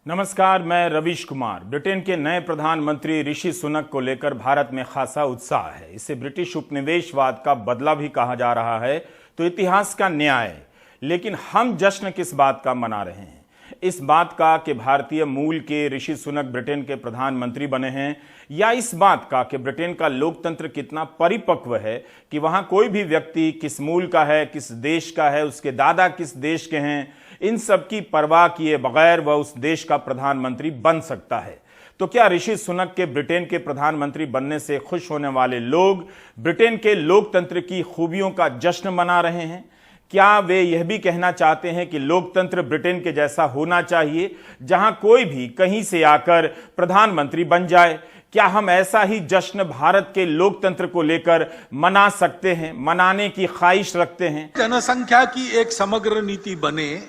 नमस्कार, मैं रवीश कुमार। ब्रिटेन के नए प्रधानमंत्री ऋषि सुनक को लेकर भारत में खासा उत्साह है। इसे ब्रिटिश उपनिवेशवाद का बदला भी कहा जा रहा है तो इतिहास का न्याय। लेकिन हम जश्न किस बात का मना रहे हैं? इस बात का कि भारतीय मूल के ऋषि सुनक ब्रिटेन के प्रधानमंत्री बने हैं, या इस बात का कि ब्रिटेन का लोकतंत्र कितना परिपक्व है कि वहां कोई भी व्यक्ति किस मूल का है, किस देश का है, उसके दादा किस देश के हैं, इन सब की परवाह किए बगैर वह उस देश का प्रधानमंत्री बन सकता है। तो क्या ऋषि सुनक के ब्रिटेन के प्रधानमंत्री बनने से खुश होने वाले लोग ब्रिटेन के लोकतंत्र की खूबियों का जश्न मना रहे हैं? क्या वे यह भी कहना चाहते हैं कि लोकतंत्र ब्रिटेन के जैसा होना चाहिए, जहां कोई भी कहीं से आकर प्रधानमंत्री बन जाए? क्या हम ऐसा ही जश्न भारत के लोकतंत्र को लेकर मना सकते हैं, मनाने की ख्वाहिश रखते हैं? जनसंख्या की एक समग्र नीति बने,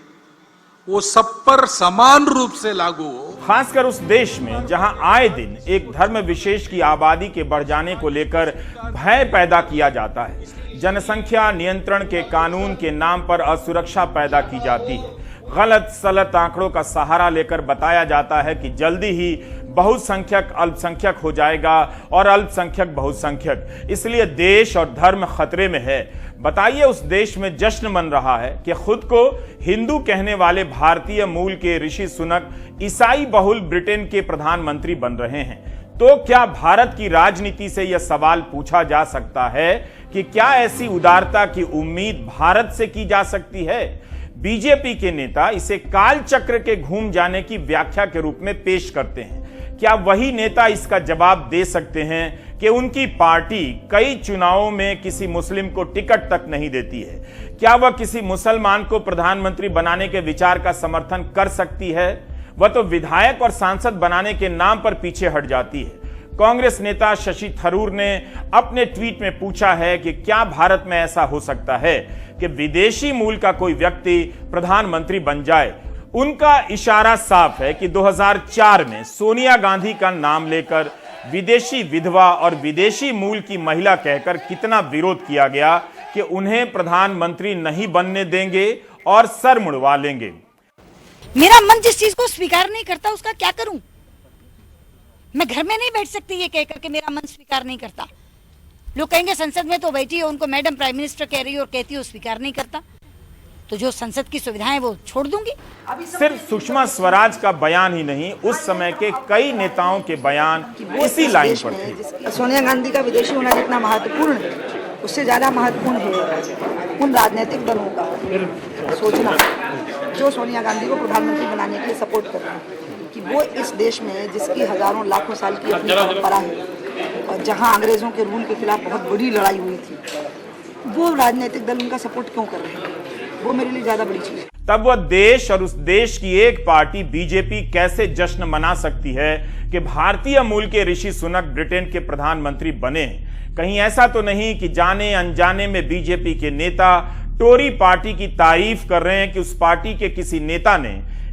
वो सब पर समान रूप से लागू हो। खासकर उस देश में जहां आए दिन एक धर्म विशेष की आबादी के बढ़ जाने को लेकर भय पैदा किया जाता है, जनसंख्या नियंत्रण के कानून के नाम पर असुरक्षा पैदा की जाती है, गलत सलत आंकड़ों का सहारा लेकर बताया जाता है कि जल्दी ही बहुसंख्यक अल्पसंख्यक हो जाएगा और अल्पसंख्यक बहुसंख्यक, इसलिए देश और धर्म खतरे में है। बताइए, उस देश में जश्न मन रहा है कि खुद को हिंदू कहने वाले भारतीय मूल के ऋषि सुनक ईसाई बहुल ब्रिटेन के प्रधानमंत्री बन रहे हैं। तो क्या भारत की राजनीति से यह सवाल पूछा जा सकता है कि क्या ऐसी उदारता की उम्मीद भारत से की जा सकती है? बीजेपी के नेता इसे काल चक्र के घूम जाने की व्याख्या के रूप में पेश करते हैं। क्या वही नेता इसका जवाब दे सकते हैं कि उनकी पार्टी कई चुनावों में किसी मुस्लिम को टिकट तक नहीं देती है? क्या वह किसी मुसलमान को प्रधानमंत्री बनाने के विचार का समर्थन कर सकती है? वह तो विधायक और सांसद बनाने के नाम पर पीछे हट जाती है। कांग्रेस नेता शशि थरूर ने अपने ट्वीट में पूछा है कि क्या भारत में ऐसा हो सकता है कि विदेशी मूल का कोई व्यक्ति प्रधानमंत्री बन जाए? उनका इशारा साफ है कि 2004 में सोनिया गांधी का नाम लेकर विदेशी विधवा और विदेशी मूल की महिला कहकर कितना विरोध किया गया कि उन्हें प्रधानमंत्री नहीं बनने देंगे और सर मुड़वा लेंगे। मेरा मन जिस चीज को स्वीकार नहीं करता उसका क्या करूं? मैं घर में नहीं बैठ सकती ये कहकर के मेरा मन स्वीकार नहीं करता। लोग कहेंगे संसद में तो बैठी है, उनको मैडम प्राइम मिनिस्टर कह रही है और कहती है स्वीकार नहीं करता, तो जो संसद की सुविधाएं वो छोड़ दूंगी। सिर्फ सुषमा स्वराज का बयान ही नहीं, उस समय के कई नेताओं के बयान इसी लाइन पर थे। सोनिया गांधी का विदेशी होना जितना महत्वपूर्ण है, उससे ज्यादा महत्वपूर्ण है उन राजनीतिक दलों का सोचना जो सोनिया गांधी को प्रधानमंत्री बनाने के लिए सपोर्ट कर रहे हैं, कि वो इस देश में जिसकी हजारों लाखों साल की अपनी परंपरा है और जहां अंग्रेजों के रूल के खिलाफ बहुत बड़ी लड़ाई हुई थी, वो राजनीतिक दल उनका सपोर्ट क्यों कर रहे हैं? वो मेरे लिए ज्यादा बड़ी चीज है। तब वह देश और उस देश की एक पार्टी बीजेपी कैसे जश्न मना सकती है कि भारतीय मूल के ऋषि सुनक ब्रिटेन के प्रधानमंत्री बने? कहीं ऐसा तो नहीं कि जाने अनजाने में बीजेपी के नेता टोरी पार्टी की तारीफ कर रहे हैं कि उस पार्टी के किसी नेता ने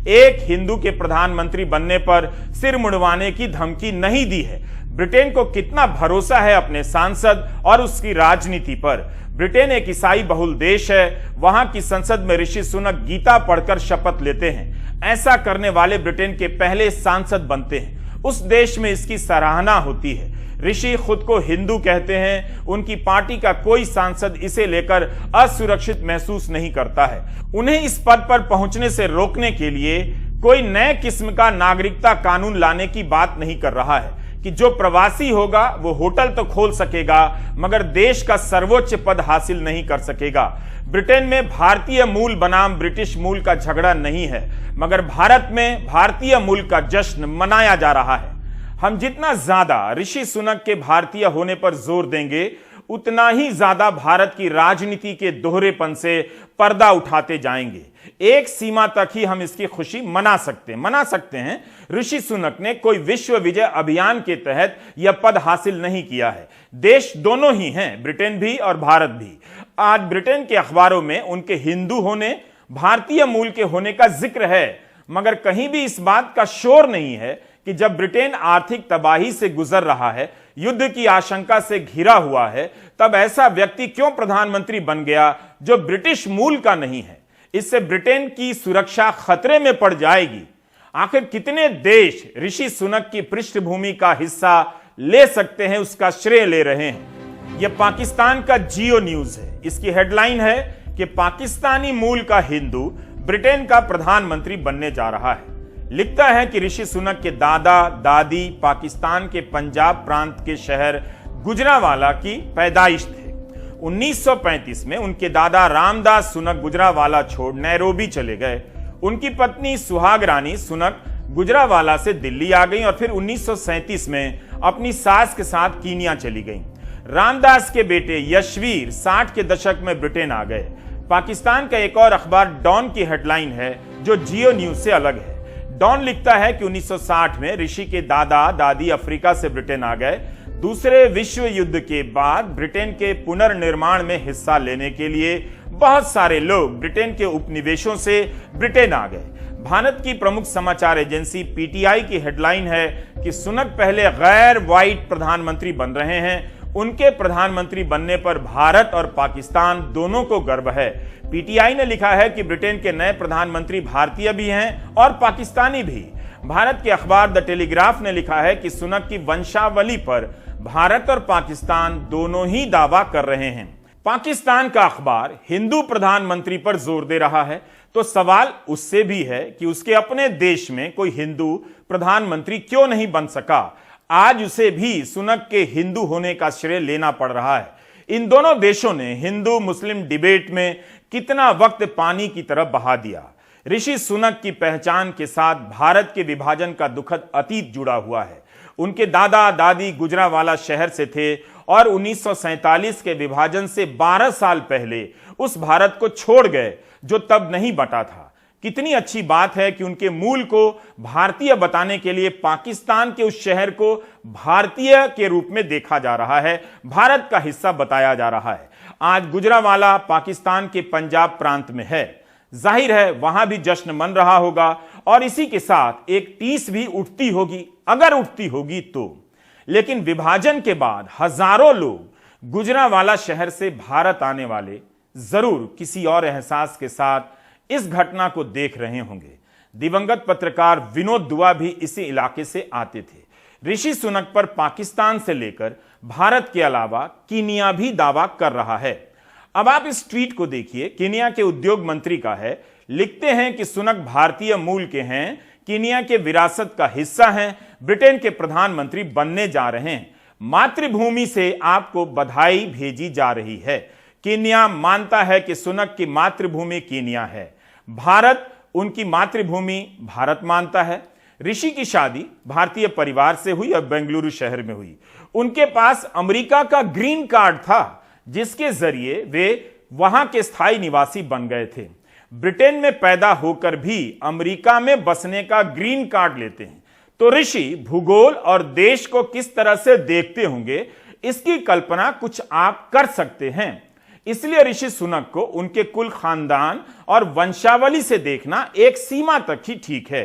एक हिंदू के प्रधानमंत्री बनने पर सिर मुड़वाने की धमकी नहीं दी है? ब्रिटेन को कितना भरोसा है अपने सांसद और उसकी राजनीति पर? ब्रिटेन एक ईसाई बहुल देश है, वहां की संसद में ऋषि सुनक गीता पढ़कर शपथ लेते हैं। ऐसा करने वाले ब्रिटेन के पहले सांसद बनते हैं। उस देश में इसकी सराहना होती है। ऋषि खुद को हिंदू कहते हैं। उनकी पार्टी का कोई सांसद इसे लेकर असुरक्षित महसूस नहीं करता है। उन्हें इस पद पर पहुंचने से रोकने के लिए कोई नए किस्म का नागरिकता कानून लाने की बात नहीं कर रहा है कि जो प्रवासी होगा वो होटल तो खोल सकेगा मगर देश का सर्वोच्च पद हासिल नहीं कर सकेगा। ब्रिटेन में भारतीय मूल बनाम ब्रिटिश मूल का झगड़ा नहीं है, मगर भारत में भारतीय मूल का जश्न मनाया जा रहा है। हम जितना ज्यादा ऋषि सुनक के भारतीय होने पर जोर देंगे, उतना ही ज्यादा भारत की राजनीति के दोहरेपन से पर्दा उठाते जाएंगे। एक सीमा तक ही हम इसकी खुशी मना सकते हैं। ऋषि सुनक ने कोई विश्व विजय अभियान के तहत यह पद हासिल नहीं किया है। देश दोनों ही हैं, ब्रिटेन भी और भारत भी। आज ब्रिटेन के अखबारों में उनके हिंदू होने, भारतीय मूल के होने का जिक्र है, मगर कहीं भी इस बात का शोर नहीं है कि जब ब्रिटेन आर्थिक तबाही से गुजर रहा है, युद्ध की आशंका से घिरा हुआ है, तब ऐसा व्यक्ति क्यों प्रधानमंत्री बन गया जो ब्रिटिश मूल का नहीं है? इससे ब्रिटेन की सुरक्षा खतरे में पड़ जाएगी। आखिर कितने देश ऋषि सुनक की पृष्ठभूमि का हिस्सा ले सकते हैं, उसका श्रेय ले रहे हैं। यह पाकिस्तान का जियो न्यूज है। इसकी हेडलाइन है कि पाकिस्तानी मूल का हिंदू ब्रिटेन का प्रधानमंत्री बनने जा रहा है। लिखता है कि ऋषि सुनक के दादा दादी पाकिस्तान के पंजाब प्रांत के शहर गुजरावाला की पैदाइश थे। 1935 में उनके दादा रामदास सुनक गुजरावाला छोड़ नैरोबी चले गए। उनकी पत्नी सुहाग रानी सुनक गुजरावाला से दिल्ली आ गई और फिर 1937 में अपनी सास के साथ कीनिया चली गईं। रामदास के बेटे यशवीर 60 के दशक में ब्रिटेन आ गए। पाकिस्तान का एक और अखबार डॉन की हेडलाइन है जो जियो न्यूज से अलग है। डॉन लिखता है कि 1960 में ऋषि के दादा दादी अफ्रीका से ब्रिटेन आ गए। दूसरे विश्व युद्ध के बाद ब्रिटेन के पुनर्निर्माण में हिस्सा लेने के लिए बहुत सारे लोग ब्रिटेन के उपनिवेशों से ब्रिटेन आ गए। भारत की प्रमुख समाचार एजेंसी पीटीआई की हेडलाइन है कि सुनक पहले गैर व्हाइट प्रधानमंत्री बन रहे हैं। उनके प्रधानमंत्री बनने पर भारत और पाकिस्तान दोनों को गर्व है। पीटीआई ने लिखा है कि ब्रिटेन के नए प्रधानमंत्री भारतीय भी हैं और पाकिस्तानी भी। भारत के अखबार द टेलीग्राफ ने लिखा है कि सुनक की वंशावली पर भारत और पाकिस्तान दोनों ही दावा कर रहे हैं। पाकिस्तान का अखबार हिंदू प्रधानमंत्री पर जोर दे रहा है, तो सवाल उससे भी है कि उसके अपने देश में कोई हिंदू प्रधानमंत्री क्यों नहीं बन सका। आज उसे भी सुनक के हिंदू होने का श्रेय लेना पड़ रहा है। इन दोनों देशों ने हिंदू मुस्लिम डिबेट में कितना वक्त पानी की तरफ बहा दिया। ऋषि सुनक की पहचान के साथ भारत के विभाजन का दुखद अतीत जुड़ा हुआ है। उनके दादा दादी गुजरावाला शहर से थे और 1947 के विभाजन से 12 साल पहले उस भारत को छोड़ गए जो तब नहीं बटा था। कितनी अच्छी बात है कि उनके मूल को भारतीय बताने के लिए पाकिस्तान के उस शहर को भारतीय के रूप में देखा जा रहा है, भारत का हिस्सा बताया जा रहा है। आज गुजरावाला पाकिस्तान के पंजाब प्रांत में है। जाहिर है वहां भी जश्न मन रहा होगा और इसी के साथ एक टीस भी उठती होगी, अगर उठती होगी तो। लेकिन विभाजन के बाद हजारों लोग गुजरावाला शहर से भारत आने वाले जरूर किसी और एहसास के साथ इस घटना को देख रहे होंगे। दिवंगत पत्रकार विनोद दुआ भी इसी इलाके से आते थे। ऋषि सुनक पर पाकिस्तान से लेकर भारत के अलावा कीनिया भी दावा कर रहा है। अब आप इस ट्वीट को देखिए, कीनिया के उद्योग मंत्री का है। लिखते हैं कि सुनक भारतीय मूल के हैं, कीनिया के विरासत का हिस्सा हैं, ब्रिटेन के प्रधानमंत्री बनने जा रहे हैं। मातृभूमि से आपको बधाई भेजी जा रही है। कीनिया मानता है कि सुनक की मातृभूमि कीनिया है, भारत उनकी मातृभूमि भारत मानता है। ऋषि की शादी भारतीय परिवार से हुई और बेंगलुरु शहर में हुई। उनके पास अमेरिका का ग्रीन कार्ड था जिसके जरिए वे वहां के स्थायी निवासी बन गए थे। ब्रिटेन में पैदा होकर भी अमेरिका में बसने का ग्रीन कार्ड लेते हैं। तो ऋषि भूगोल और देश को किस तरह से देखते होंगे, इसकी कल्पना कुछ आप कर सकते हैं। इसलिए ऋषि सुनक को उनके कुल खानदान और वंशावली से देखना एक सीमा तक ही ठीक है।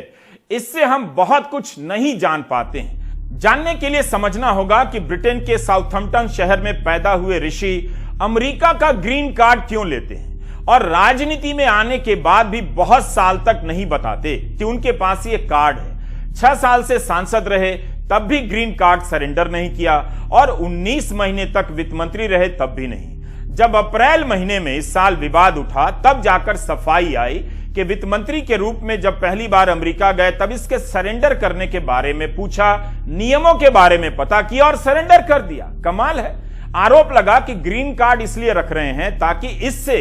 इससे हम बहुत कुछ नहीं जान पाते हैं। जानने के लिए समझना होगा कि ब्रिटेन के साउथम्पटन शहर में पैदा हुए ऋषि अमेरिका का ग्रीन कार्ड क्यों लेते हैं और राजनीति में आने के बाद भी बहुत साल तक नहीं बताते कि उनके पास ये कार्ड है। 6 साल से सांसद रहे तब भी ग्रीन कार्ड सरेंडर नहीं किया और 19 महीने तक वित्त मंत्री रहे तब भी नहीं। जब अप्रैल महीने में इस साल विवाद उठा तब जाकर सफाई आई कि वित्त मंत्री के रूप में जब पहली बार अमेरिका गए तब इसके सरेंडर करने के बारे में पूछा, नियमों के बारे में पता किया और सरेंडर कर दिया। कमाल है। आरोप लगा कि ग्रीन कार्ड इसलिए रख रहे हैं ताकि इससे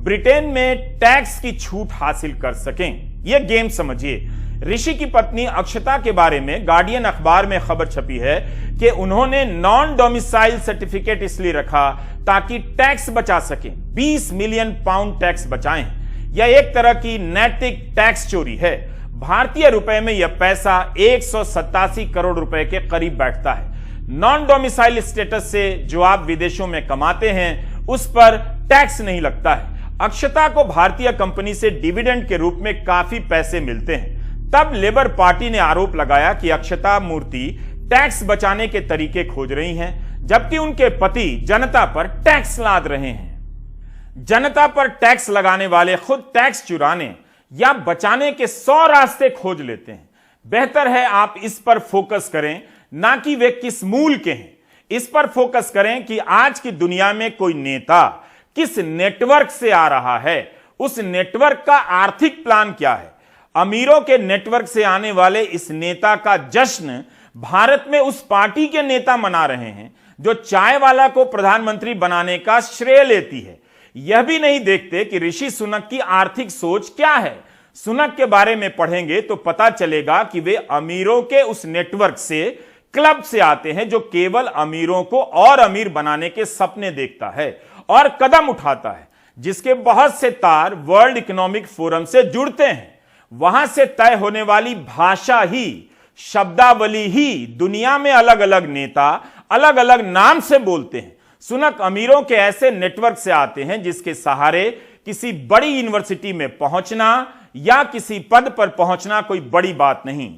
ब्रिटेन में टैक्स की छूट हासिल कर सकें। यह गेम समझिए। ऋषि की पत्नी अक्षता के बारे में गार्डियन अखबार में खबर छपी है कि उन्होंने नॉन डोमिसाइल सर्टिफिकेट इसलिए रखा ताकि टैक्स बचा सकें। 20 मिलियन पाउंड टैक्स बचाएं। यह एक तरह की नैतिक टैक्स चोरी है। भारतीय रुपए में यह पैसा 187 करोड़ रुपए के करीब बैठता है। नॉन डोमिसाइल स्टेटस से जो आप विदेशों में कमाते हैं उस पर टैक्स नहीं लगता है। अक्षता को भारतीय कंपनी से डिविडेंड के रूप में काफी पैसे मिलते हैं। तब लेबर पार्टी ने आरोप लगाया कि अक्षता मूर्ति टैक्स बचाने के तरीके खोज रही हैं, जबकि उनके पति जनता पर टैक्स लाद रहे हैं। जनता पर टैक्स लगाने वाले खुद टैक्स चुराने या बचाने के 100 रास्ते खोज लेते हैं। बेहतर है आप इस पर फोकस करें, ना कि वे किस मूल के हैं। इस पर फोकस करें कि आज की दुनिया में कोई नेता किस नेटवर्क से आ रहा है, उस नेटवर्क का आर्थिक प्लान क्या है। अमीरों के नेटवर्क से आने वाले इस नेता का जश्न भारत में उस पार्टी के नेता मना रहे हैं जो चाय वाला को प्रधानमंत्री बनाने का श्रेय लेती है। यह भी नहीं देखते कि ऋषि सुनक की आर्थिक सोच क्या है। सुनक के बारे में पढ़ेंगे तो पता चलेगा कि वे अमीरों के उस नेटवर्क से, क्लब से आते हैं जो केवल अमीरों को और अमीर बनाने के सपने देखता है और कदम उठाता है, जिसके बहुत से तार वर्ल्ड इकोनॉमिक फोरम से जुड़ते हैं। वहां से तय होने वाली भाषा ही, शब्दावली ही दुनिया में अलग अलग नेता अलग अलग नाम से बोलते हैं। सुनक अमीरों के ऐसे नेटवर्क से आते हैं जिसके सहारे किसी बड़ी यूनिवर्सिटी में पहुंचना या किसी पद पर पहुंचना कोई बड़ी बात नहीं।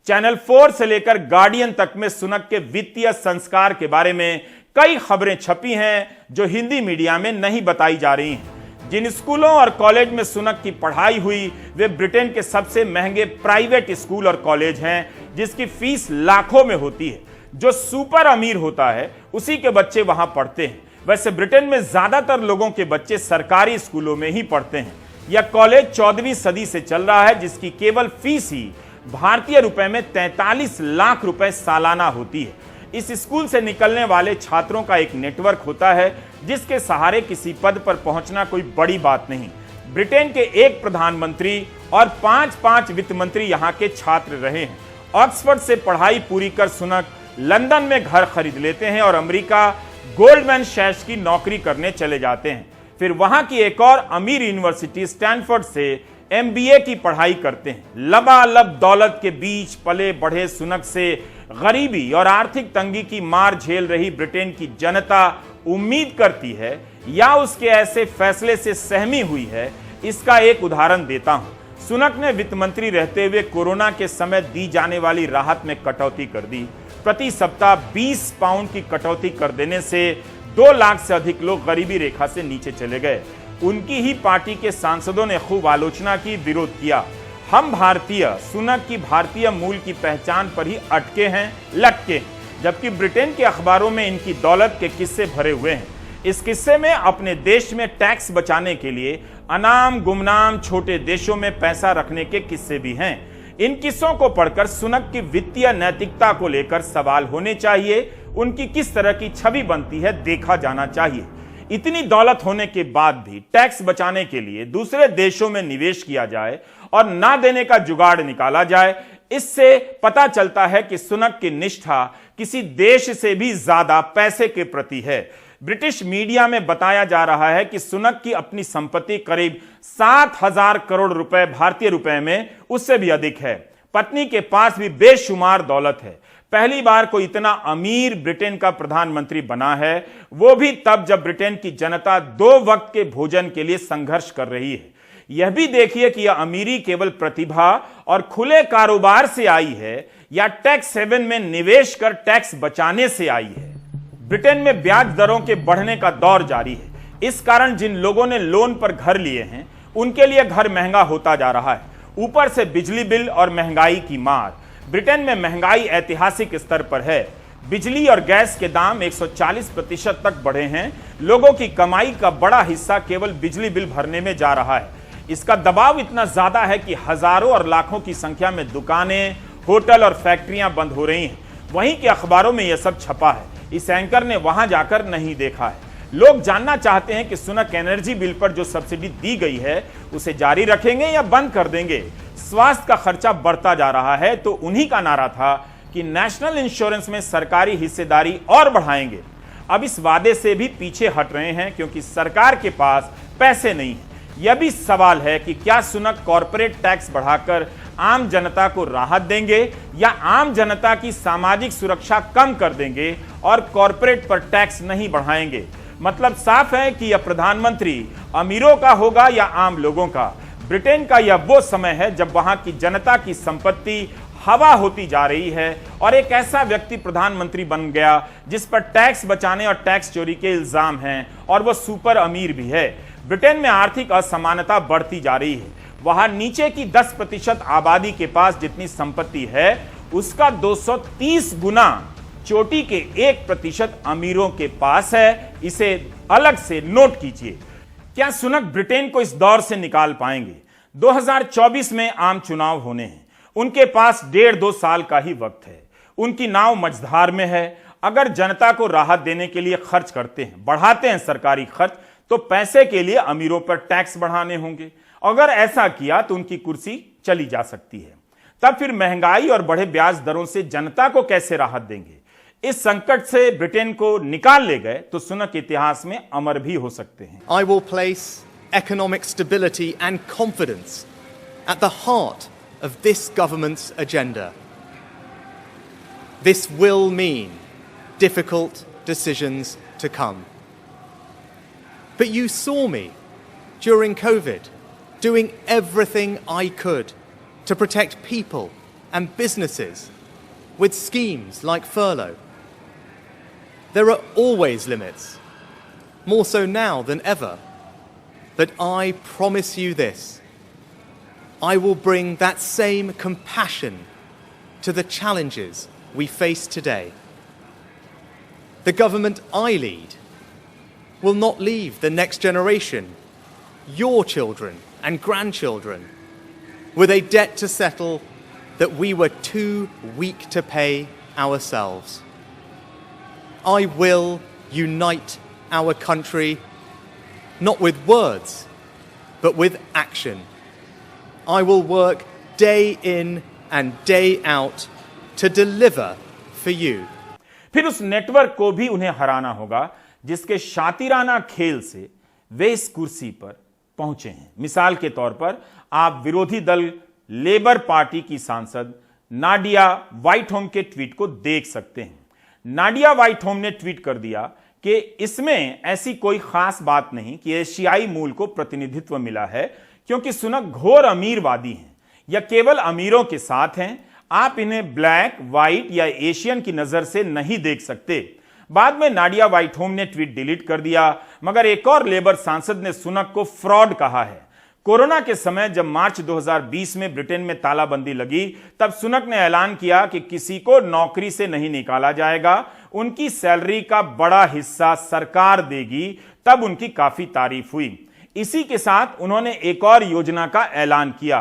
चैनल 4 से लेकर गार्डियन तक में सुनक के वित्तीय संस्कार के बारे में कई खबरें छपी हैं जो हिंदी मीडिया में नहीं बताई जा रही हैं। जिन स्कूलों और कॉलेज में सुनक की पढ़ाई हुई वे ब्रिटेन के सबसे महंगे प्राइवेट स्कूल और कॉलेज हैं, जिसकी फीस लाखों में होती है। जो सुपर अमीर होता है उसी के बच्चे वहां पढ़ते हैं। वैसे ब्रिटेन में ज्यादातर लोगों के बच्चे सरकारी स्कूलों में ही पढ़ते हैं। यह कॉलेज 14वीं सदी से चल रहा है, जिसकी केवल फीस ही भारतीय रुपए में 43 लाख रुपए सालाना होती है। इस स्कूल से निकलने वाले छात्रों का एक नेटवर्क होता है जिसके सहारे किसी पद पर पहुंचना कोई बड़ी बात नहीं। ब्रिटेन के एक प्रधानमंत्री और 5 वित्त मंत्री यहां के छात्र रहे हैं। ऑक्सफोर्ड से पढ़ाई पूरी कर सुनक लंदन में घर खरीद लेते हैं और अमेरिका गोल्डमैन सैक्स की नौकरी करने चले जाते हैं। फिर वहां की एक और अमीर यूनिवर्सिटी स्टैनफोर्ड से MBA की पढ़ाई करते हैं। लबालब दौलत के बीच पले बढ़े सुनक से गरीबी और आर्थिक तंगी की मार झेल रही ब्रिटेन की जनता उम्मीद करती है या उसके ऐसे फैसले से सहमी हुई है। इसका एक उदाहरण देता हूं। सुनक ने वित्त मंत्री रहते हुए कोरोना के समय दी जाने वाली राहत में कटौती कर दी। प्रति सप्ताह 20 पाउंड की कटौती कर देने से 2 लाख से अधिक लोग गरीबी रेखा से नीचे चले गए। उनकी ही पार्टी के सांसदों ने खूब आलोचना की, विरोध किया। हम भारतीय सुनक की भारतीय मूल की पहचान पर ही अटके हैं, लटके हैं, जबकि ब्रिटेन के अखबारों में इनकी दौलत के किस्से भरे हुए हैं। इस किस्से में अपने देश में टैक्स बचाने के लिए अनाम गुमनाम छोटे देशों में पैसा रखने के किस्से भी हैं। इन किस्सों को पढ़कर सुनक की वित्तीय नैतिकता को लेकर सवाल होने चाहिए। उनकी किस तरह की छवि बनती है देखा जाना चाहिए। इतनी दौलत होने के बाद भी टैक्स बचाने के लिए दूसरे देशों में निवेश किया जाए और ना देने का जुगाड़ निकाला जाए, इससे पता चलता है कि सुनक की निष्ठा किसी देश से भी ज्यादा पैसे के प्रति है। ब्रिटिश मीडिया में बताया जा रहा है कि सुनक की अपनी संपत्ति करीब 7,000 करोड़ रुपए भारतीय रुपए में उससे भी अधिक है। पत्नी के पास भी बेशुमार दौलत है। पहली बार कोई इतना अमीर ब्रिटेन का प्रधानमंत्री बना है, वो भी तब जब ब्रिटेन की जनता 2 वक्त के भोजन के लिए संघर्ष कर रही है। यह भी देखिए कि यह अमीरी केवल प्रतिभा और खुले कारोबार से आई है या टैक्स हेवन में निवेश कर टैक्स बचाने से आई है। ब्रिटेन में ब्याज दरों के बढ़ने का दौर जारी है। इस कारण जिन लोगों ने लोन पर घर लिए हैं उनके लिए घर महंगा होता जा रहा है। ऊपर से बिजली बिल और महंगाई की मार। ब्रिटेन में महंगाई ऐतिहासिक स्तर पर है। बिजली और गैस के दाम 140% तक बढ़े हैं। लोगों की कमाई का बड़ा हिस्सा केवल बिजली बिल भरने में जा रहा है। इसका दबाव इतना ज्यादा है कि हजारों और लाखों की संख्या में दुकानें, होटल और फैक्ट्रियां बंद हो रही हैं। वहीं के अखबारों में यह सब छपा है। इस एंकर ने वहां जाकर नहीं देखा है। लोग जानना चाहते हैं कि सुनक एनर्जी बिल पर जो सब्सिडी दी गई है उसे जारी रखेंगे या बंद कर देंगे। स्वास्थ्य का खर्चा बढ़ता जा रहा है तो उन्हीं का नारा था कि नेशनल इंश्योरेंस में सरकारी हिस्सेदारी और बढ़ाएंगे। अब इस वादे से भी पीछे हट रहे हैं क्योंकि सरकार के पास पैसे नहीं है। यह भी सवाल है कि क्या सुनक कॉर्पोरेट टैक्स बढ़ाकर आम जनता को राहत देंगे या आम जनता की सामाजिक सुरक्षा कम कर देंगे और कॉर्पोरेट पर टैक्स नहीं बढ़ाएंगे। मतलब साफ है कि यह प्रधानमंत्री अमीरों का होगा या आम लोगों का। ब्रिटेन का यह वो समय है जब वहां की जनता की संपत्ति हवा होती जा रही है और एक ऐसा व्यक्ति प्रधानमंत्री बन गया जिस पर टैक्स बचाने और टैक्स चोरी के इल्जाम हैं और वह सुपर अमीर भी है। ब्रिटेन में आर्थिक असमानता बढ़ती जा रही है। वहां नीचे की 10% आबादी के पास जितनी संपत्ति है उसका 230 गुना चोटी के 1% अमीरों के पास है। इसे अलग से नोट कीजिए। क्या सुनक ब्रिटेन को इस दौर से निकाल पाएंगे? 2024 में आम चुनाव होने हैं। उनके पास 1.5-2 साल का ही वक्त है। उनकी नाव मझधार में है। अगर जनता को राहत देने के लिए खर्च करते हैं, बढ़ाते हैं सरकारी खर्च, तो पैसे के लिए अमीरों पर टैक्स बढ़ाने होंगे। अगर ऐसा किया तो उनकी कुर्सी चली जा सकती है। तब फिर महंगाई और बढ़े ब्याज दरों से जनता को कैसे राहत देंगे? इस संकट से ब्रिटेन को निकाल ले गए तो सुनक इतिहास में अमर भी हो सकते हैं। I will place economic stability and confidence at the heart of this government's agenda. This will mean difficult decisions to come. But you saw me during COVID doing everything I could to protect people and businesses with schemes like furlough. There are always limits, more so now than ever. But I promise you this, I will bring that same compassion to the challenges we face today. The government I lead will not leave the next generation, your children and grandchildren, with a debt to settle that we were too weak to pay ourselves. I will unite our country, not with words, but with action. I will work day in and day out to deliver for you. फिर उस network को भी उन्हें हराना होगा जिसके शातिराना खेल से वे इस कुर्सी पर पहुंचे हैं। मिसाल के तौर पर आप विरोधी दल लेबर पार्टी की सांसद नाडिया व्हाइटहोम के ट्वीट को देख सकते हैं। नाडिया व्हाइटहोम ने ट्वीट कर दिया कि इसमें ऐसी कोई खास बात नहीं कि एशियाई मूल को प्रतिनिधित्व मिला है, क्योंकि सुनक घोर अमीरवादी हैं या केवल अमीरों के साथ हैं। आप इन्हें ब्लैक, व्हाइट या एशियन की नजर से नहीं देख सकते। बाद में नाडिया व्हाइटहोम ने ट्वीट डिलीट कर दिया, मगर एक और लेबर सांसद ने सुनक को फ्रॉड कहा है। कोरोना के समय जब मार्च 2020 में ब्रिटेन में तालाबंदी लगी, तब सुनक ने ऐलान किया कि किसी को नौकरी से नहीं निकाला जाएगा, उनकी सैलरी का बड़ा हिस्सा सरकार देगी। तब उनकी काफी तारीफ हुई। इसी के साथ उन्होंने एक और योजना का ऐलान किया,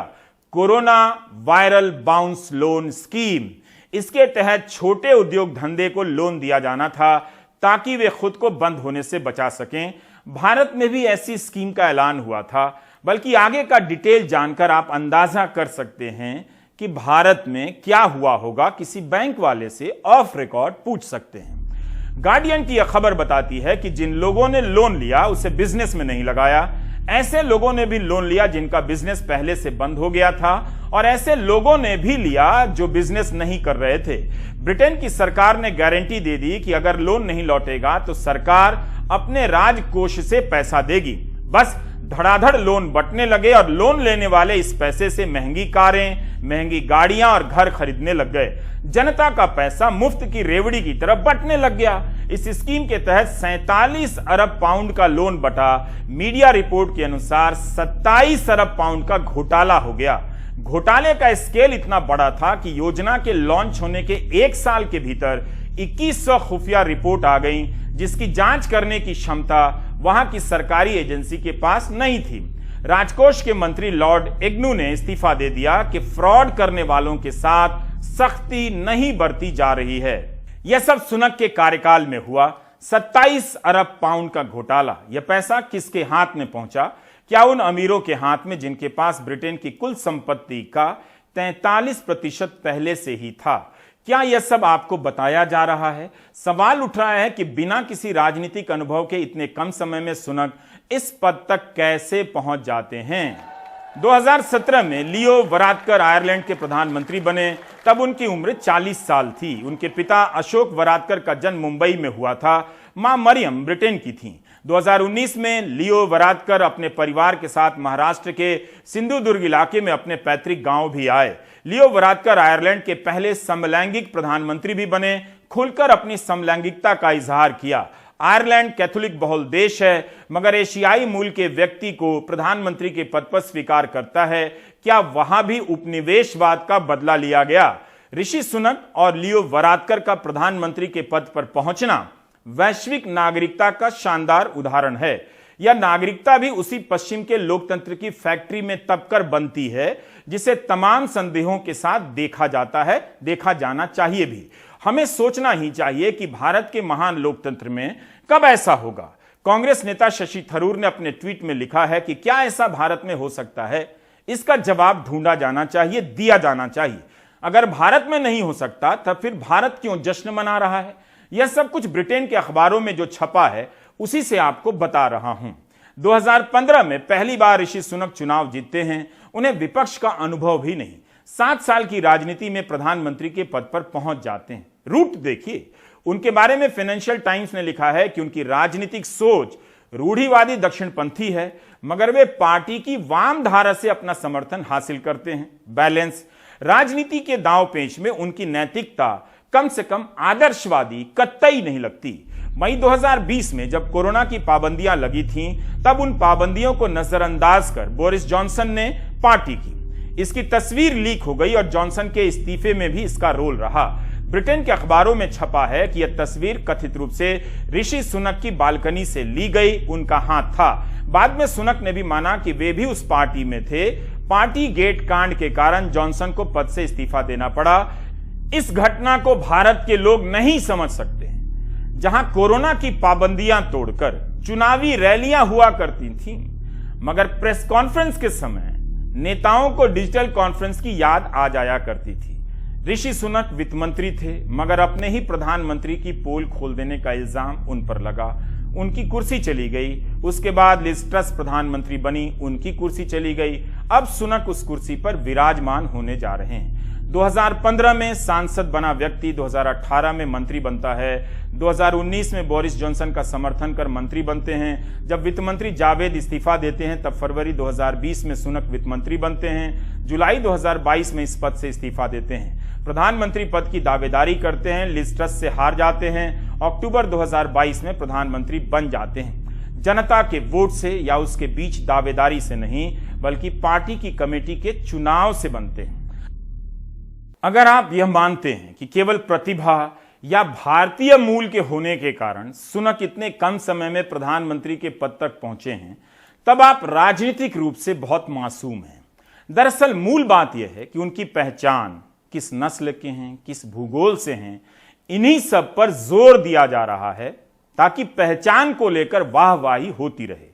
corona viral bounce loan scheme. इसके तहत छोटे उद्योग धंधे को लोन दिया जाना था ताकि वे खुद को बंद होने से बचा सकें। भारत में भी ऐसी स्कीम का ऐलान हुआ था। बल्कि आगे का डिटेल जानकर आप अंदाजा कर सकते हैं कि भारत में क्या हुआ होगा। किसी बैंक वाले से ऑफ रिकॉर्ड पूछ सकते हैं। गार्डियन की यह खबर बताती है कि जिन लोगों ने लोन लिया उसे बिजनेस में नहीं लगाया। ऐसे लोगों ने भी लोन लिया जिनका बिजनेस पहले से बंद हो गया था, और ऐसे लोगों ने भी लिया जो बिजनेस नहीं कर रहे थे। ब्रिटेन की सरकार ने गारंटी दे दी कि अगर लोन नहीं लौटेगा तो सरकार अपने राजकोष से पैसा देगी। बस धड़ाधड़ लोन बंटने लगे और लोन लेने वाले इस पैसे से महंगी कारें, महंगी गाड़ियां और घर खरीदने लग गए। जनता का पैसा मुफ्त की रेवड़ी की तरफ बंटने लग गया। इस स्कीम के तहत 47 अरब पाउंड का लोन बटा। मीडिया रिपोर्ट के अनुसार 27 अरब पाउंड का घोटाला हो गया। घोटाले का स्केल इतना बड़ा था कि योजना के लॉन्च होने के 1 साल के भीतर 2100 खुफिया रिपोर्ट आ गई, जिसकी जांच करने की क्षमता वहां की सरकारी एजेंसी के पास नहीं थी। राजकोष के मंत्री लॉर्ड एग्नू ने इस्तीफा दे दिया कि फ्रॉड करने वालों के साथ सख्ती नहीं बरती जा रही है। यह सब सुनक के कार्यकाल में हुआ। 27 अरब पाउंड का घोटाला। यह पैसा किसके हाथ में पहुंचा? क्या उन अमीरों के हाथ में जिनके पास ब्रिटेन की कुल संपत्ति का 43% पहले से ही था? क्या यह सब आपको बताया जा रहा है? सवाल उठ रहा है कि बिना किसी राजनीतिक अनुभव के इतने कम समय में सुनक इस पद तक कैसे पहुंच जाते हैं? 2017 में लियो वरादकर आयरलैंड के प्रधानमंत्री बने। तब उनकी उम्र 40 साल थी। उनके पिता अशोक वरादकर का जन्म मुंबई में हुआ था। मां मरियम ब्रिटेन की थीं। 2019 में लियो वरादकर अपने परिवार के साथ महाराष्ट्र के सिंधुदुर्ग इलाके में अपने पैतृक गांव भी आए। लियो वरादकर आयरलैंड के पहले समलैंगिक प्रधानमंत्री भी बने। खुलकर अपनी समलैंगिकता का इजहार किया। आयरलैंड कैथोलिक बहुल देश है, मगर एशियाई मूल के व्यक्ति को प्रधानमंत्री के पद पर स्वीकार करता है। क्या वहां भी उपनिवेशवाद का बदला लिया गया? ऋषि सुनक और लियो वरादकर का प्रधानमंत्री के पद पर पहुंचना वैश्विक नागरिकता का शानदार उदाहरण है। यह नागरिकता भी उसी पश्चिम के लोकतंत्र की फैक्ट्री में तपकर बनती है जिसे तमाम संदेहों के साथ देखा जाता है, देखा जाना चाहिए भी। हमें सोचना ही चाहिए कि भारत के महान लोकतंत्र में कब ऐसा होगा। कांग्रेस नेता शशि थरूर ने अपने ट्वीट में लिखा है कि क्या ऐसा भारत में हो सकता है? इसका जवाब ढूंढा जाना चाहिए, दिया जाना चाहिए। अगर भारत में नहीं हो सकता तब फिर भारत क्यों जश्न मना रहा है? यह सब कुछ ब्रिटेन के अखबारों में जो छपा है उसी से आपको बता रहा हूं। 2015 में पहली बार ऋषि सुनक चुनाव जीतते हैं। उन्हें विपक्ष का अनुभव भी नहीं। 7 साल की राजनीति में प्रधानमंत्री के पद पर पहुंच जाते हैं। रूट देखिए, उनके बारे में फाइनेंशियल टाइम्स ने लिखा है कि उनकी राजनीतिक सोच रूढ़िवादी दक्षिणपंथी है, मगर वे पार्टी की वाम धारा से अपना समर्थन हासिल करते हैं। बैलेंस राजनीति के दांव पेंच में उनकी नैतिकता कम से कम आदर्शवादी कतई नहीं लगती। मई 2020 में जब कोरोना की पाबंदियां लगी थीं, तब उन पाबंदियों को नजरअंदाज कर बोरिस जॉनसन ने पार्टी की। इसकी तस्वीर लीक हो गई और जॉनसन के इस्तीफे में भी इसका रोल रहा। ब्रिटेन के अखबारों में छपा है कि यह तस्वीर कथित रूप से ऋषि सुनक की बालकनी से ली गई, उनका हाथ था। बाद में सुनक ने भी माना कि वे भी उस पार्टी में थे। पार्टी गेट कांड के कारण जॉनसन को पद से इस्तीफा देना पड़ा। इस घटना को भारत के लोग नहीं समझ सकते। जहां कोरोना की पाबंदियां तोड़कर चुनावी रैलियां हुआ करती थीं, मगर प्रेस कॉन्फ्रेंस के समय नेताओं को डिजिटल कॉन्फ्रेंस की याद आ जाया करती थी। ऋषि सुनक वित्त मंत्री थे, मगर अपने ही प्रधानमंत्री की पोल खोल देने का इल्जाम उन पर लगा। उनकी कुर्सी चली गई। उसके बाद लिज ट्रस प्रधानमंत्री बनी, उनकी कुर्सी चली गई। अब सुनक उस कुर्सी पर विराजमान होने जा रहे हैं। 2015 में सांसद बना व्यक्ति 2018 में मंत्री बनता है। 2019 में बोरिस जॉनसन का समर्थन कर मंत्री बनते हैं। जब वित्त मंत्री जावेद इस्तीफा देते हैं तब फरवरी 2020 में सुनक वित्त मंत्री बनते हैं। जुलाई 2022 में इस पद से इस्तीफा देते हैं। प्रधानमंत्री पद की दावेदारी करते हैं, लिज ट्रस से हार जाते हैं। अक्टूबर 2022 में प्रधानमंत्री बन जाते हैं। जनता के वोट से या उसके बीच दावेदारी से नहीं, बल्कि पार्टी की कमेटी के चुनाव से बनते हैं। अगर आप यह मानते हैं कि केवल प्रतिभा या भारतीय मूल के होने के कारण सुनक इतने कम समय में प्रधानमंत्री के पद तक पहुंचे हैं, तब आप राजनीतिक रूप से बहुत मासूम हैं। दरअसल मूल बात यह है कि उनकी पहचान किस नस्ल के हैं, किस भूगोल से हैं, इन्हीं सब पर जोर दिया जा रहा है ताकि पहचान को लेकर वाहवाही होती रहे,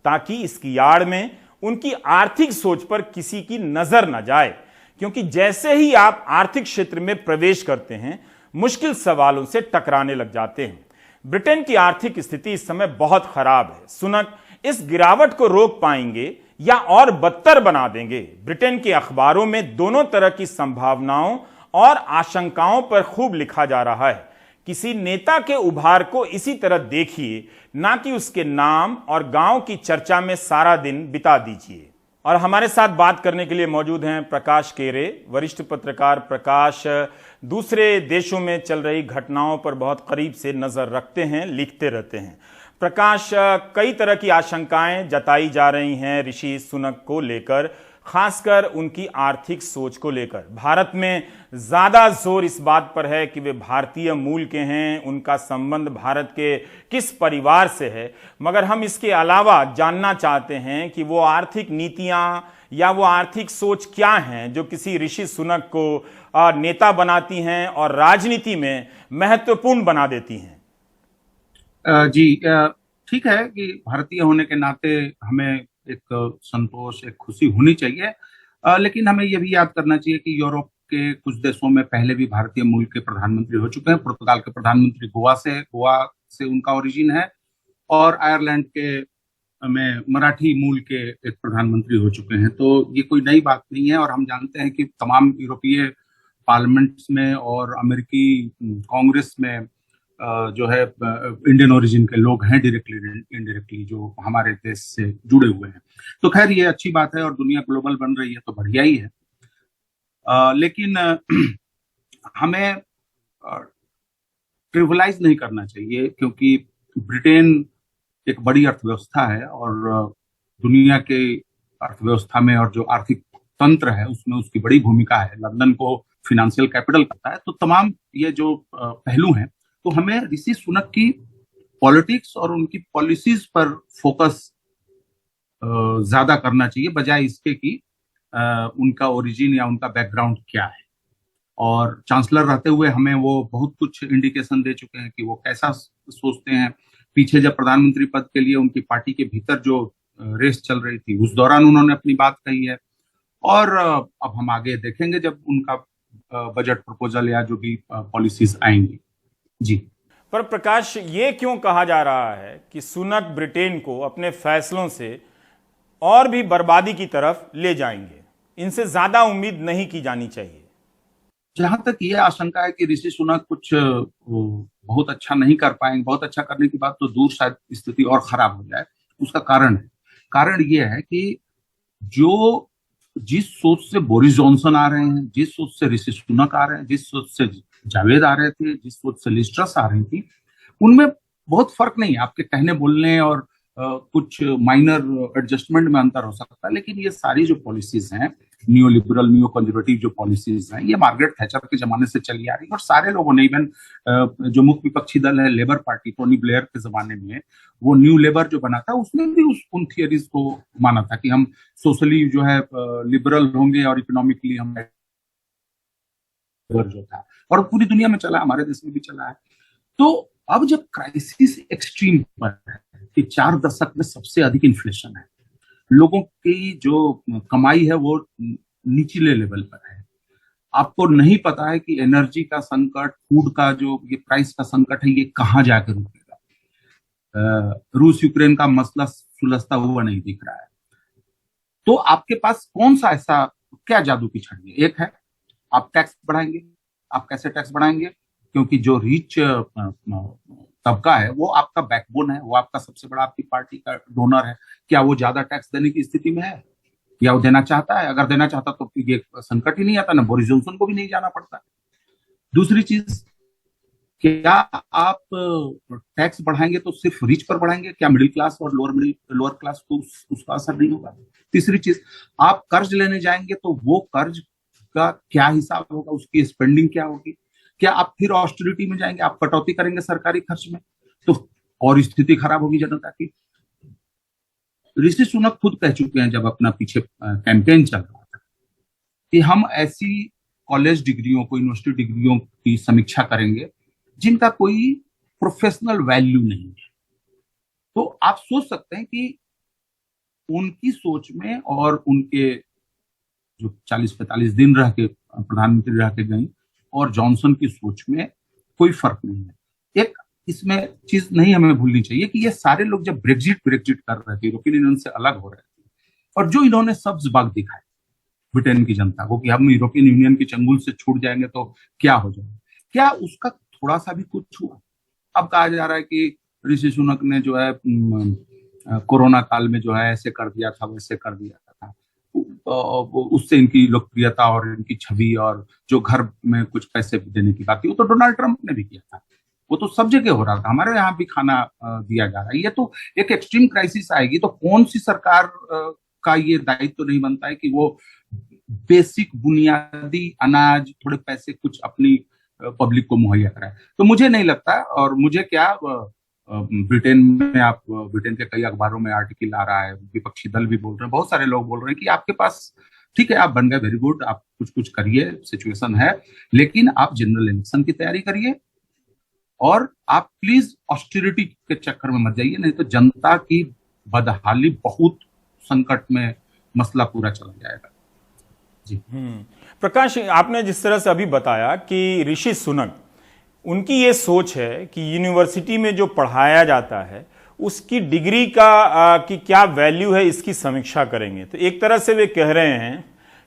ताकि इसकी आड़ में उनकी आर्थिक सोच पर किसी की नजर न जाए। क्योंकि जैसे ही आप आर्थिक क्षेत्र में प्रवेश करते हैं, मुश्किल सवालों से टकराने लग जाते हैं। ब्रिटेन की आर्थिक स्थिति इस समय बहुत खराब है। सुनक इस गिरावट को रोक पाएंगे या और बदतर बना देंगे? ब्रिटेन के अखबारों में दोनों तरह की संभावनाओं और आशंकाओं पर खूब लिखा जा रहा है। किसी नेता के उभार को इसी तरह देखिए, ना कि उसके नाम और गांव की चर्चा में सारा दिन बिता दीजिए। और हमारे साथ बात करने के लिए मौजूद हैं प्रकाश केरे, वरिष्ठ पत्रकार। प्रकाश दूसरे देशों में चल रही घटनाओं पर बहुत करीब से नजर रखते हैं, लिखते रहते हैं। प्रकाश, कई तरह की आशंकाएं जताई जा रही हैं ऋषि सुनक को लेकर, खासकर उनकी आर्थिक सोच को लेकर। भारत में ज्यादा जोर इस बात पर है कि वे भारतीय मूल के हैं, उनका संबंध भारत के किस परिवार से है, मगर हम इसके अलावा जानना चाहते हैं कि वो आर्थिक नीतियां या वो आर्थिक सोच क्या हैं जो किसी ऋषि सुनक को नेता बनाती हैं और राजनीति में महत्वपूर्ण बना देती हैं। जी, ठीक है कि भारतीय होने के नाते हमें एक संतोष, एक खुशी होनी चाहिए, लेकिन हमें यह भी याद करना चाहिए कि यूरोप के कुछ देशों में पहले भी भारतीय मूल के प्रधानमंत्री हो चुके हैं। पुर्तगाल के प्रधानमंत्री गोवा से उनका ओरिजिन है, और आयरलैंड के में मराठी मूल के एक प्रधानमंत्री हो चुके हैं। तो ये कोई नई बात नहीं है, और हम जानते हैं कि तमाम यूरोपीय पार्लियामेंट्स में और अमेरिकी कांग्रेस में जो है इंडियन ओरिजिन के लोग हैं, डायरेक्टली इनडायरेक्टली, जो हमारे देश से जुड़े हुए हैं। तो खैर ये अच्छी बात है, और दुनिया ग्लोबल बन रही है तो बढ़िया ही है। लेकिन हमें ट्रिविलाइज नहीं करना चाहिए, क्योंकि ब्रिटेन एक बड़ी अर्थव्यवस्था है और दुनिया के अर्थव्यवस्था में और जो आर्थिक तंत्र है उसमें उसकी बड़ी भूमिका है। लंदन को फिनेंशियल कैपिटल करता है। तो तमाम ये जो पहलू हैं, तो हमें ऋषि सुनक की पॉलिटिक्स और उनकी पॉलिसीज पर फोकस ज्यादा करना चाहिए, बजाय इसके कि उनका ओरिजिन या उनका बैकग्राउंड क्या है। और चांसलर रहते हुए हमें वो बहुत कुछ इंडिकेशन दे चुके हैं कि वो कैसा सोचते हैं। पीछे जब प्रधानमंत्री पद के लिए उनकी पार्टी के भीतर जो रेस चल रही थी, उस दौरान उन्होंने अपनी बात कही है। और अब हम आगे देखेंगे जब उनका बजट प्रपोजल या जो भी पॉलिसीज आएंगी। जी। पर प्रकाश, ये क्यों कहा जा रहा है कि सुनक ब्रिटेन को अपने फैसलों से और भी बर्बादी की तरफ ले जाएंगे? इनसे ज्यादा उम्मीद नहीं की जानी चाहिए। जहां तक ये आशंका है कि ऋषि सुनक कुछ बहुत अच्छा नहीं कर पाएंगे, बहुत अच्छा करने की बात तो दूर, शायद स्थिति और खराब हो जाए, उसका कारण ये है कि जो जिस सोच से बोरिस जॉनसन आ रहे हैं, जिस सोच से ऋषि सुनक आ रहे हैं, जिस सोच से जावेद आ रहे थे, जिस सोच से लिज ट्रस आ रही थी, उनमें बहुत फर्क नहीं है। आपके कहने बोलने और कुछ माइनर एडजस्टमेंट में अंतर हो सकता है, लेकिन ये सारी जो पॉलिसीज हैं, न्यू लिबरल न्यू कंजर्वेटिव जो पॉलिसीज हैं, ये मार्गरेट थैचर के जमाने से चली आ रही है। और सारे लोगों ने, इवन जो मुख्य विपक्षी दल है लेबर पार्टी, टोनी ब्लेयर के जमाने में वो न्यू लेबर जो बना था, उसने भी उन थियरीज को माना था कि हम सोशली जो है लिबरल होंगे और इकोनॉमिकली हम जो था, और पूरी दुनिया में चला, हमारे देश में भी चला है। तो अब जब क्राइसिस एक्सट्रीम पर है कि 4 दशक में सबसे अधिक इन्फ्लेशन है, लोगों की जो कमाई है वो निचले लेवल पर है, आपको नहीं पता है कि एनर्जी का संकट, फूड का जो ये प्राइस का संकट है, ये कहाँ जाकर रुकेगा। रूस यूक्रेन का मसला सुलझता हुआ नहीं दिख रहा है। तो आपके पास कौन सा ऐसा क्या जादू की छड़ी है? एक है आप टैक्स बढ़ाएंगे। आप कैसे टैक्स बढ़ाएंगे? क्योंकि जो रिच तबका है वो आपका बैकबोन है, वो आपका सबसे बड़ा आपकी पार्टी का डोनर है। क्या वो ज्यादा टैक्स देने की स्थिति में है या वो देना चाहता है? अगर देना चाहता तो ये संकट ही नहीं आता, ना बोरिस जॉनसन को भी नहीं जाना पड़ता। दूसरी चीज, क्या आप टैक्स बढ़ाएंगे तो सिर्फ रिच पर बढ़ाएंगे? क्या मिडिल क्लास और लोअर क्लास को उसका असर नहीं होगा? तीसरी चीज, आप कर्ज लेने जाएंगे तो वो कर्ज का क्या हिसाब होगा, उसकी स्पेंडिंग क्या होगी? क्या आप फिर ऑस्टेरिटी में जाएंगे, आप कटौती करेंगे सरकारी खर्च में, तो और स्थिति खराब होगी जनता की। ऋषि सुनक खुद कह चुके हैं जब अपना पीछे कैंपेन चल रहा था कि हम ऐसी कॉलेज डिग्रियों को, यूनिवर्सिटी डिग्रियों की समीक्षा करेंगे जिनका कोई प्रोफेशनल वैल्यू नहीं है। तो आप सोच सकते हैं कि उनकी सोच में और उनके जो 40-45 दिन रह के प्रधानमंत्री रह के गई और जॉनसन की सोच में कोई फर्क नहीं है। एक इसमें चीज नहीं हमें भूलनी चाहिए कि ये सारे लोग जब ब्रेग्जिट कर रहे थे, यूरोपियन यूनियन से अलग हो रहे थे, और जो इन्होंने सब्ज बाग दिखाए ब्रिटेन की जनता को कि हम यूरोपियन यूनियन के चंगुल से छूट जाएंगे तो क्या हो जाएगा, क्या उसका थोड़ा सा भी कुछ हुआ? अब कहा जा रहा है कि ऋषि सुनक ने जो है कोरोना काल में जो है ऐसे कर दिया था, वैसे कर दिया था, उससे इनकी लोकप्रियता और इनकी छवि और जो घर में कुछ पैसे देने की बात थी, वो तो डोनाल्ड ट्रंप ने भी किया था, वो तो सब जगह हो रहा था, हमारे यहाँ भी खाना दिया जा रहा है। ये तो एक एक्सट्रीम क्राइसिस आएगी तो कौन सी सरकार का ये दायित्व तो नहीं बनता है कि वो बेसिक बुनियादी अनाज, थोड़े पैसे कुछ अपनी पब्लिक को मुहैया कराए? तो मुझे नहीं लगता, और मुझे क्या ब्रिटेन में, आप ब्रिटेन के कई अखबारों में आर्टिकल आ रहा है, विपक्षी दल भी बोल रहे हैं, बहुत सारे लोग बोल रहे हैं कि आपके पास ठीक है, आप बन गए, वेरी गुड, आप कुछ करिए, सिचुएशन है, लेकिन आप जनरल इलेक्शन की तैयारी करिए और आप प्लीज ऑस्टेरिटी के चक्कर में मत जाइए, नहीं तो जनता की बदहाली बहुत संकट में मसला पूरा चला जाएगा। जी। प्रकाश, आपने जिस तरह से अभी बताया कि ऋषि सुनक, उनकी ये सोच है कि यूनिवर्सिटी में जो पढ़ाया जाता है उसकी डिग्री की क्या वैल्यू है, इसकी समीक्षा करेंगे। तो एक तरह से वे कह रहे हैं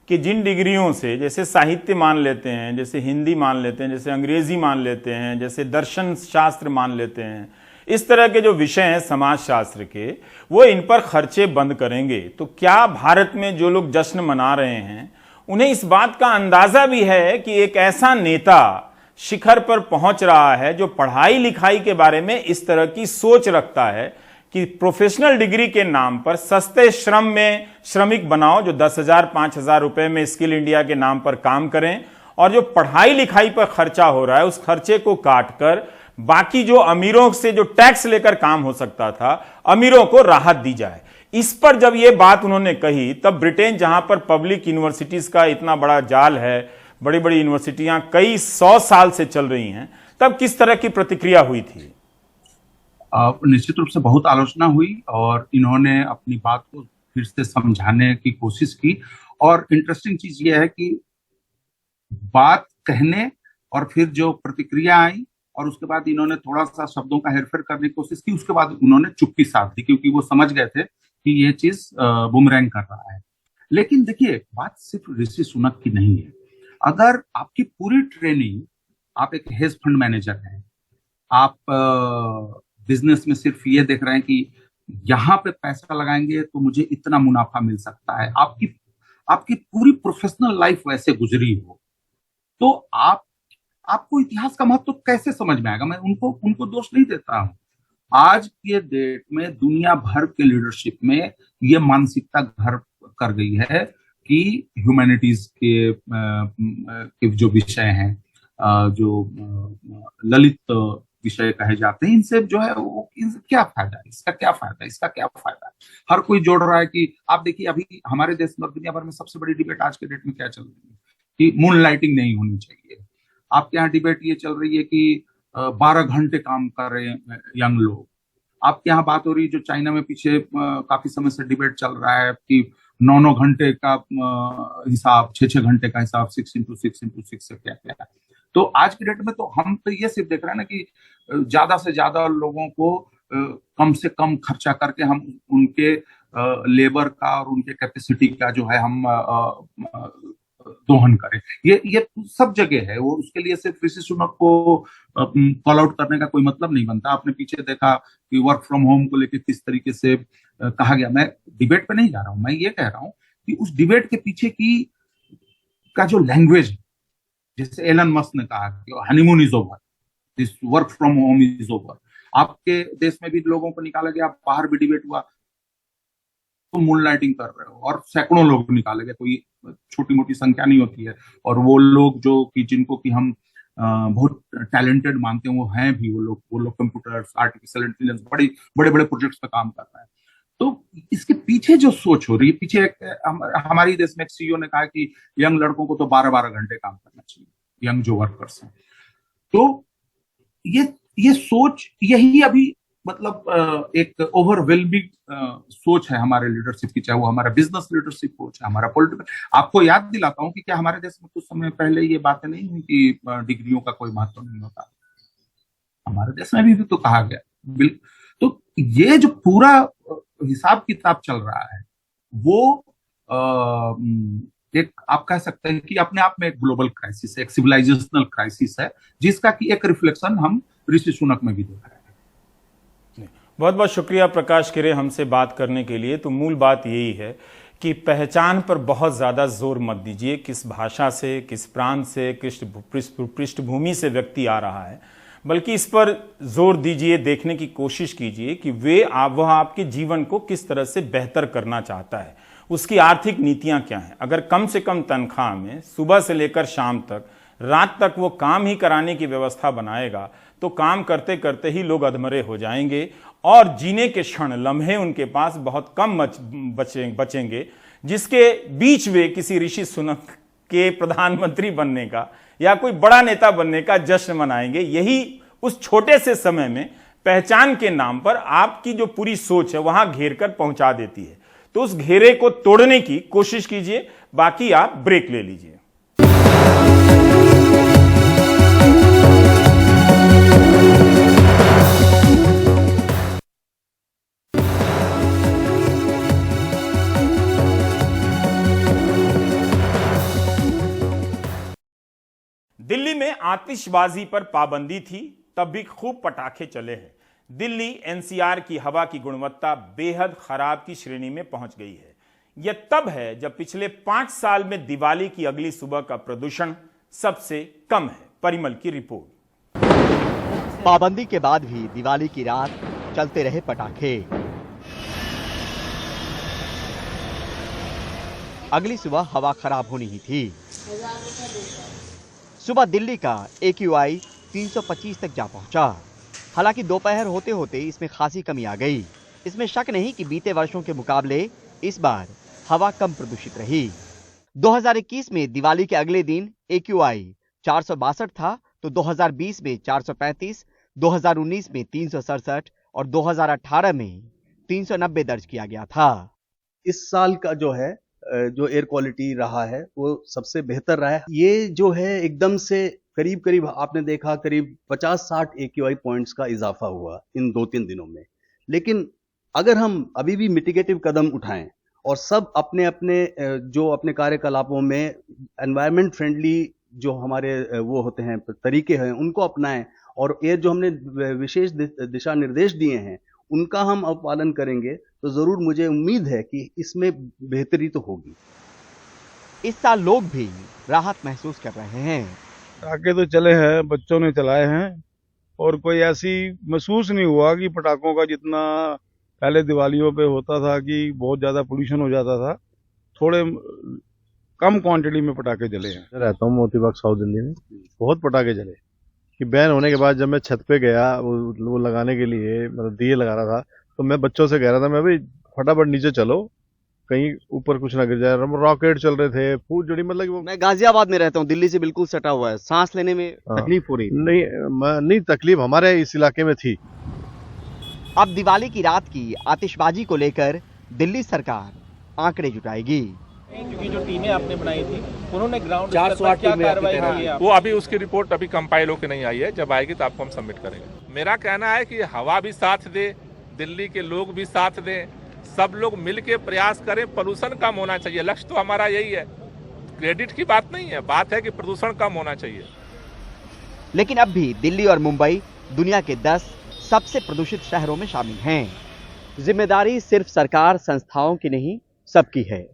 कि जिन डिग्रियों से, जैसे साहित्य मान लेते हैं, जैसे हिंदी मान लेते हैं, जैसे अंग्रेजी मान लेते हैं, जैसे दर्शन शास्त्र मान लेते हैं, इस तरह के जो विषय हैं समाज शास्त्र के, वो इन पर खर्चे बंद करेंगे। तो क्या भारत में जो लोग जश्न मना रहे हैं उन्हें इस बात का अंदाजा भी है कि एक ऐसा नेता शिखर पर पहुंच रहा है, जो पढ़ाई लिखाई के बारे में इस तरह की सोच रखता है कि प्रोफेशनल डिग्री के नाम पर सस्ते श्रम में श्रमिक बनाओ, जो 10,000 5,000 रुपए में स्किल इंडिया के नाम पर काम करें, और जो पढ़ाई लिखाई पर खर्चा हो रहा है उस खर्चे को काटकर बाकी जो अमीरों से जो टैक्स लेकर काम हो सकता था, अमीरों को राहत दी जाए। इस पर जब यह बात उन्होंने कही, तब ब्रिटेन, जहां पर पब्लिक यूनिवर्सिटीज का इतना बड़ा जाल है, बड़ी बड़ी यूनिवर्सिटियां कई 100 साल से चल रही हैं, तब किस तरह की प्रतिक्रिया हुई थी? निश्चित रूप से बहुत आलोचना हुई और इन्होंने अपनी बात को फिर से समझाने की कोशिश की। और इंटरेस्टिंग चीज यह है कि बात कहने और फिर जो प्रतिक्रिया आई और उसके बाद इन्होंने थोड़ा सा शब्दों का हेरफेर करने की कोशिश की, उसके बाद उन्होंने चुप्पी साध दी, क्योंकि वो समझ गए थे कि ये चीज बुमरैंग कर रहा है। लेकिन देखिए, बात सिर्फ ऋषि सुनक की नहीं है। अगर आपकी पूरी ट्रेनिंग, आप एक हेज फंड मैनेजर हैं, आप बिजनेस में सिर्फ ये देख रहे हैं कि यहां पे पैसा लगाएंगे तो मुझे इतना मुनाफा मिल सकता है, आपकी पूरी प्रोफेशनल लाइफ वैसे गुजरी हो, तो आपको इतिहास का महत्व कैसे समझ में आएगा? मैं उनको दोष नहीं देता हूं। आज के डेट में दुनिया भर के लीडरशिप में ये मानसिकता घर कर गई है कि ह्यूमैनिटीज के जो विषय हैं, जो ललित विषय कहे जाते हैं, इनसे जो है वो इनसे क्या फायदा है, इसका क्या फायदा है, इसका क्या फायदा है। हर कोई जोड़ रहा है कि आप देखिए अभी हमारे देश में, दुनिया भर में सबसे बड़ी डिबेट आज के डेट में क्या चल रही है कि मून लाइटिंग नहीं होनी चाहिए। आपके यहाँ डिबेट ये चल रही है कि 12 घंटे काम कर रहे हैं यंग लोग। आपके यहाँ बात हो रही है, जो चाइना में पीछे काफी समय से डिबेट चल रहा है कि 9 घंटे का हिसाब, 6 घंटे का हिसाब, 6 into 6 से क्या क्या है। तो आज की डेट में तो हम तो ये सिर्फ देख रहे हैं ना कि ज्यादा से ज्यादा लोगों को कम से कम खर्चा करके हम उनके लेबर का और उनके कैपेसिटी का जो है हम दोहन करें। ये सब जगह है। वो उसके लिए सिर्फ ऋषि सुनक को कॉल आउट करने का कोई मतलब नहीं बनता। आपने पीछे देखा कि वर्क फ्रॉम होम को लेकर किस तरीके से कहा गया। मैं डिबेट पे नहीं जा रहा हूं, मैं ये कह रहा हूं कि उस डिबेट के पीछे की का जो लैंग्वेज है, जैसे एलन मस्क ने कहा कि honeymoon is over, this work from home is over. आपके देश में भी लोगों को निकाला गया, बाहर भी डिबेट हुआ, तो मून लाइटिंग कर रहे हो और सैकड़ों लोग निकाले गए, कोई छोटी मोटी संख्या नहीं होती है। और वो लोग जो कि जिनको कि हम बहुत टैलेंटेड मानते हैं, वो हैं भी, वो लोग कंप्यूटर्स, आर्टिफिशियल इंटेलिजेंस, बड़े बड़े प्रोजेक्ट्स पे काम कर रहे हैं। तो इसके पीछे जो सोच हो रही है, पीछे हमारी देश में एक सीईओ ने कहा कि यंग लड़कों को तो 12-12 घंटे काम करना चाहिए, यंग जो वर्कर्स हैं। तो ये सोच, यही अभी मतलब एक ओवरवेलमिंग सोच है हमारे लीडरशिप की, चाहे वो हमारा बिजनेस लीडरशिप हो, चाहे हमारा पॉलिटिकल। आपको याद दिलाता हूं कि क्या हमारे देश में कुछ समय पहले ये बातें नहीं हुई कि डिग्रियों का कोई महत्व नहीं होता। हमारे देश में भी तो कहा गया। तो ये जो पूरा हिसाब किताब चल रहा है, वो एक आप कह सकते हैं कि अपने आप में एक ग्लोबल क्राइसिस है, एक सिविलाइजेशनल क्राइसिस है, जिसका की एक रिफ्लेक्शन हम ऋषि सुनक में भी देख रहे हैं। बहुत बहुत शुक्रिया प्रकाश किरे हमसे बात करने के लिए। तो मूल बात यही है कि पहचान पर बहुत ज़्यादा जोर मत दीजिए। किस भाषा से, किस प्रांत से, किस पृष्ठभूमि से व्यक्ति आ रहा है, बल्कि इस पर जोर दीजिए, देखने की कोशिश कीजिए कि वह आपके जीवन को किस तरह से बेहतर करना चाहता है, उसकी आर्थिक नीतियाँ क्या हैं। अगर कम से कम तनख्वाह में सुबह से लेकर शाम तक, रात तक वो काम ही कराने की व्यवस्था बनाएगा, तो काम करते करते ही लोग अधमरे हो जाएंगे और जीने के क्षण, लम्हे उनके पास बहुत कम बचेंगे, जिसके बीच वे किसी ऋषि सुनक के प्रधानमंत्री बनने का या कोई बड़ा नेता बनने का जश्न मनाएंगे। यही उस छोटे से समय में पहचान के नाम पर आपकी जो पूरी सोच है वहां घेर कर पहुंचा देती है। तो उस घेरे को तोड़ने की कोशिश कीजिए, बाकी आप ब्रेक ले लीजिए। दिल्ली में आतिशबाजी पर पाबंदी थी, तब भी खूब पटाखे चले हैं। दिल्ली एनसीआर की हवा की गुणवत्ता बेहद खराब की श्रेणी में पहुंच गई है। यह तब है जब पिछले 5 साल में दिवाली की अगली सुबह का प्रदूषण सबसे कम है। परिमल की रिपोर्ट। पाबंदी के बाद भी दिवाली की रात चलते रहे पटाखे। अगली सुबह हवा खराब होनी ही थी। सुबह दिल्ली का AQI 325 तक जा पहुंचा। हालांकि दोपहर होते होते इसमें खासी कमी आ गई। इसमें शक नहीं कि बीते वर्षों के मुकाबले इस बार हवा कम प्रदूषित रही। 2021 में दिवाली के अगले दिन AQI 462 था, तो 2020 में 435, 2019 में 367 और 2018 में 390 दर्ज किया गया था। इस साल का जो है जो एयर क्वालिटी रहा है वो सबसे बेहतर रहा है। ये जो है एकदम से करीब आपने देखा करीब 50-60 AQI पॉइंट्स का इजाफा हुआ इन 2-3 दिनों में। लेकिन अगर हम अभी भी मिटिगेटिव कदम उठाएं और सब अपने अपने जो अपने कार्यकलापों में एनवायरनमेंट फ्रेंडली जो हमारे वो होते हैं तरीके हैं उनको अपनाएं और ये जो हमने विशेष दिशा निर्देश दिए हैं उनका हम अब पालन करेंगे तो जरूर मुझे उम्मीद है कि इसमें बेहतरी तो होगी। इस साल लोग भी राहत महसूस कर रहे हैं। पटाखे तो चले हैं, बच्चों ने चलाए हैं और कोई ऐसी महसूस नहीं हुआ कि पटाखों का जितना पहले दिवालियों पे होता था कि बहुत ज्यादा पोल्यूशन हो जाता था। थोड़े कम क्वांटिटी में पटाखे जले हैं। रहता हूँ मोती बाग साउथ दिल्ली में, बहुत पटाखे जले कि बैन होने के बाद जब मैं छत पे गया वो लगाने के लिए, मतलब दिए लगा रहा था, तो मैं बच्चों से कह रहा था मैं भाई फटाफट नीचे चलो कहीं ऊपर कुछ ना गिर जाए। रॉकेट चल रहे थे, फूट जड़ी, मतलब कि वो। मैं गाजियाबाद में रहता हूँ, दिल्ली से बिल्कुल सटा हुआ है, सांस लेने में तकलीफ हो रही है। नहीं तकलीफ हमारे इस इलाके में थी। अब दिवाली की रात की आतिशबाजी को लेकर दिल्ली सरकार आंकड़े जुटाएगी। क्योंकि जो टीमें आपने बनाई थी उन्होंने ग्राउंड 408 क्या कार्रवाई की है? वो अभी उसकी रिपोर्ट अभी कंपाइल होकर नहीं आई है, जब आएगी तो आपको हम सबमिट करेंगे। मेरा कहना है कि हवा भी साथ दे, दिल्ली के लोग भी साथ दें, सब लोग मिलकर प्रयास करें। प्रदूषण कम होना चाहिए, लक्ष्य तो हमारा यही है। क्रेडिट की बात नहीं है, बात है कि प्रदूषण कम होना चाहिए। लेकिन अब भी दिल्ली और मुंबई दुनिया के 10 सबसे प्रदूषित शहरों में शामिल हैं। जिम्मेदारी सिर्फ सरकार संस्थाओं की नहीं, सबकी है।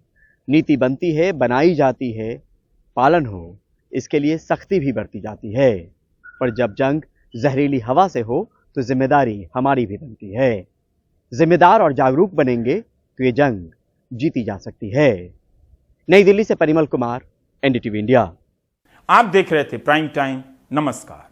नीति बनती है, बनाई जाती है, पालन हो इसके लिए सख्ती भी बरती जाती है। पर जब जंग जहरीली हवा से हो तो जिम्मेदारी हमारी भी बनती है। जिम्मेदार और जागरूक बनेंगे तो ये जंग जीती जा सकती है। नई दिल्ली से परिमल कुमार, NDTV इंडिया। आप देख रहे थे प्राइम टाइम। नमस्कार।